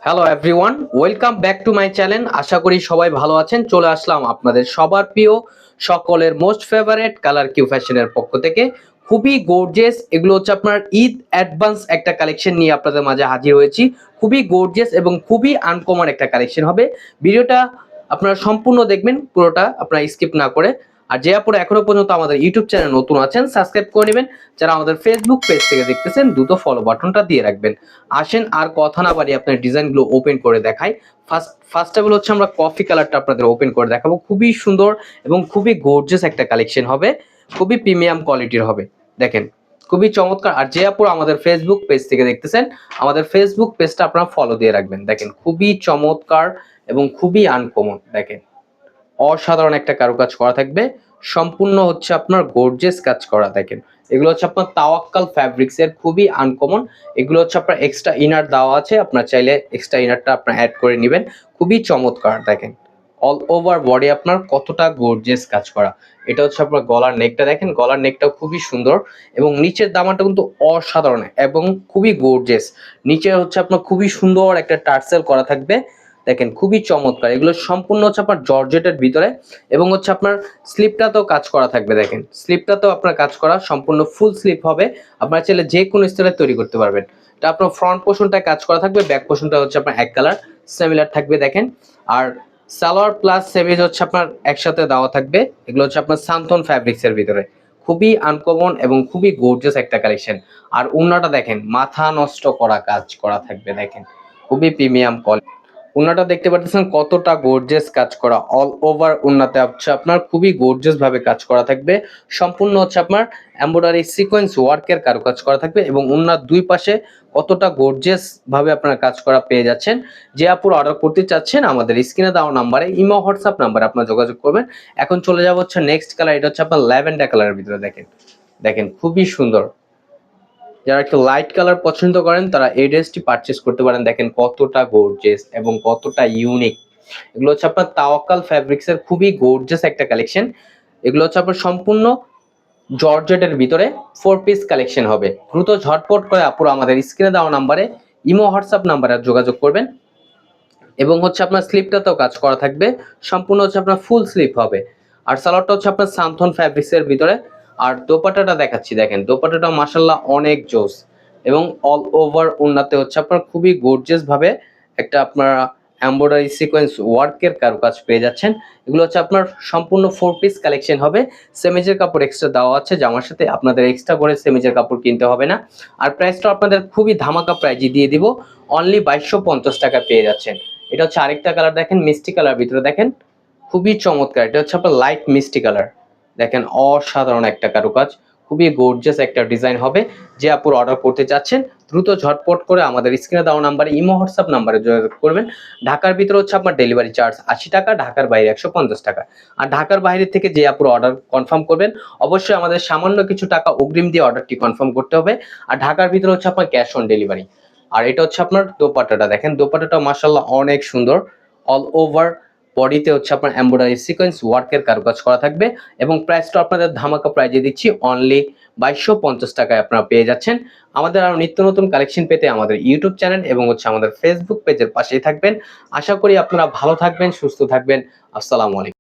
Hello everyone, welcome back to my channel. আশা করি সবাই ভালো আছেন। চলে আসলাম আপনাদের সবার প্রিয়, সকলের মোস্ট ফেভারিট কালার কিউ ফ্যাশনের পক্ষ থেকে। খুবই গর্জিয়াস, এগুলো হচ্ছে আপনার ঈদ অ্যাডভান্স একটা কালেকশন নিয়ে আপনাদের মাঝে হাজির হয়েছি। খুবই গর্জিয়াস এবং খুবই আনকমন একটা কালেকশন হবে। ভিডিওটা আপনারা সম্পূর্ণ দেখবেন, পুরোটা আপনারা স্কিপ না করে। আর যে আপনারা এখনো পর্যন্ত আমাদের ইউটিউব চ্যানেল নতুন আছেন, সাবস্ক্রাইব করে নেবেন। যারা আমাদের ফেসবুক পেজ থেকে দেখতেছেন, দ্রুত ফলো বাটনটা দিয়ে রাখবেন। আসেন আর কথা না বাড়িয়ে আপনার ডিজাইনগুলো ওপেন করে দেখাই। ফার্স্ট অফ অল হচ্ছে আমরা কফি কালারটা আপনাদের ওপেন করে দেখাবো। খুবই সুন্দর এবং খুবই গর্জিয়াস একটা কালেকশন হবে, খুবই প্রিমিয়াম কোয়ালিটির হবে। দেখেন খুবই চমৎকার। আর যে আপুর আমাদের ফেসবুক পেজ থেকে দেখতেছেন, আমাদের ফেসবুক পেজটা আপনারা ফলো দিয়ে রাখবেন। দেখেন খুবই চমৎকার এবং খুবই আনকমন। দেখেন অসাধারণ একটা কারুকাজ করা থাকবে, সম্পূর্ণ হচ্ছে আপনার গর্জিয়াস কাজ করা। দেখেন এগুলো হচ্ছে আপনার তাওয়াক্কাল ফ্যাব্রিক্স এর, খুবই আনকমন। এগুলো হচ্ছে আপনার এক্সট্রা ইনার দেওয়া আছে, আপনার চাইলে এক্সট্রা ইনারটা আপনার অ্যাড করে নেবেন। খুবই চমৎকার। দেখেন অল ওভার বডি আপনার কতটা গর্জিয়াস কাজ করা। এটা হচ্ছে আপনার গলার নেকটা, দেখেন গলার নেকটাও খুবই সুন্দর এবং নিচের দামানটা কিন্তু অসাধারণ এবং খুবই গর্জিয়াস। নিচে হচ্ছে আপনার খুবই সুন্দর একটা টার্সেল করা থাকবে। দেখেন খুবই চমৎকার। এগুলো সম্পূর্ণ হচ্ছে আপনার জর্জেটের ভিতরে এবং হচ্ছে আপনার স্লিপটাতেও কাজ করা থাকবে। দেখেন স্লিপটাতেও আপনার কাজ করা, সম্পূর্ণ ফুল স্লিপ হবে। আপনারা চাইলে যে কোনো স্টাইলে তৈরি করতে পারবেন। এটা আপনার ফ্রন্ট পোর্শনটায় কাজ করা থাকবে, ব্যাক পোর্শনটা হচ্ছে আপনার এক কালার সিমিলার থাকবে। দেখেন আর সালোয়ার প্লাস সেমিজ হচ্ছে আপনার একসাথে দেওয়া থাকবে। এগুলো হচ্ছে আপনার সান্থন ফ্যাব্রিক্স এর ভিতরে, খুবই আনকমন এবং খুবই গর্জিয়াস একটা কালেকশন। আর ওড়নাটা দেখেন মাথা নষ্ট করা কাজ করা থাকবে। দেখেন খুবই প্রিমিয়াম কোয়ালিটি। ওড়নাটা দেখতে পাচ্ছেন কতটা গর্জিয়াস কাজ করা। অল ওভার ওড়নাতে হচ্ছে আপনার খুবই গর্জিয়াস ভাবে কাজ করা থাকবে। সম্পূর্ণ হচ্ছে আপনার এমব্রয়ডারি সিকোয়েন্স ওয়ার্কের কারুকাজ করা থাকবে এবং ওড়নার দুই পাশে কতটা গর্জিয়াস ভাবে আপনারা কাজ করা পেয়ে যাচ্ছেন। যে আপুর অর্ডার করতে চাচ্ছেন, আমাদের স্ক্রিনে দেওয়া নাম্বারে, ইমো হোয়াটসঅ্যাপ নাম্বারে আপনারা যোগাযোগ করবেন। এখন চলে যাব হচ্ছে নেক্সট কালার। এটা হচ্ছে আপনার ল্যাভেন্ডার কালারের ভিতরে। দেখেন দেখেন খুবই সুন্দর। যারা একটু লাইট কালার পছন্দ করেন তারা এই ড্রেসটি পারচেস করতে পারেন। দেখেন কতটা গর্জিয়াস এবং কতটা ইউনিক। এগুলো হচ্ছে আপনার তাওয়াক্কাল ফ্যাব্রিক্স এর খুবই গর্জিয়াস একটা কালেকশন। এগুলো হচ্ছে আপনার সম্পূর্ণ জর্জেটের ভিতরে 4 পিস কালেকশন হবে। দ্রুত ঝটপট করে আপুরা আমাদের স্ক্রিনে দেওয়া নাম্বারে, ইমো হোয়াটসঅ্যাপ নাম্বারে যোগাযোগ করবেন। এবং হচ্ছে আপনার স্লিপটাতেও কাজ করা থাকবে, সম্পূর্ণ হচ্ছে আপনার ফুল স্লিপ হবে। আর সালোয়ারটা হচ্ছে আপনার সান্থন ফ্যাব্রিক্স এর ভিতরে। আর দোপাট্টাটা দেখাচ্ছি, দেখেন দোপাট্টাটা মাশাআল্লাহ অনেক জোস এবং অল ওভার ওড়নাতে হচ্ছে আপনার খুবই গর্জিয়াস ভাবে একটা আপনার এমব্রয়ডারি সিকোয়েন্স ওয়ার্কের কারুকাজ পেয়ে যাচ্ছেন। এগুলো হচ্ছে আপনার সম্পূর্ণ 4 পিস কালেকশন হবে। সেমিজের কাপড় এক্সট্রা দেওয়া আছে, জামার সাথে আপনাদের এক্সট্রা করে সেমিজের কাপড় কিনতে হবে না। আর প্রাইসটা আপনাদের খুবই ধামাকা প্রাইজে দিয়ে দিব, অনলি 2250 টাকা পেয়ে যাচ্ছেন। এটা হচ্ছে আরেকটা কালার, দেখেন মিষ্টি কালার ভিতরে। দেখেন খুবই চমৎকার। এটা হচ্ছে আপনার লাইট মিষ্টি কালার। দেখেন অসাধারণ একটা কারুকাজ, খুবই গর্জিয়াস একটা ডিজাইন হবে। যে আপুর অর্ডার করতে চাচ্ছেন দ্রুত ঝটপট করে আমাদের স্ক্রিনে দেওয়া নাম্বারে, ইমো হোয়াটসঅ্যাপ নাম্বারে যোগাযোগ করবেন। ঢাকার ভিতরে হচ্ছে আপনার ডেলিভারি চার্জ 80 টাকা, ঢাকার বাইরে 150 টাকা। আর ঢাকার বাইরে থেকে যে আপুর অর্ডার কনফার্ম করবেন, অবশ্যই আমাদের সামান্য কিছু টাকা অগ্রিম দিয়ে অর্ডারটি কনফার্ম করতে হবে। আর ঢাকার ভিতরে হচ্ছে আপনার ক্যাশ অন ডেলিভারি। আর এটা হচ্ছে আপনার দোপাট্টাটা, দেখেন দোপাট্টাটা মাশাআল্লাহ অনেক সুন্দর। অল ওভার বডিতে হচ্ছে আপনার এমব্রয়ডারি সিকোয়েন্স ওয়ার্কের কারুকাজ করা থাকবে এবং প্রাইসটা আপনাদের ধামাকা প্রাইজে দিচ্ছি, অনলি 2250 টাকায় আপনারা পেয়ে যাচ্ছেন। আমাদের আরো নিত্য নতুন কালেকশন পেতে আমাদের ইউটিউব চ্যানেল এবং হচ্ছে আমাদের ফেসবুক পেজের পাশেই থাকবেন। আশা করি আপনারা ভালো থাকবেন, সুস্থ থাকবেন। আসসালামু আলাইকুম।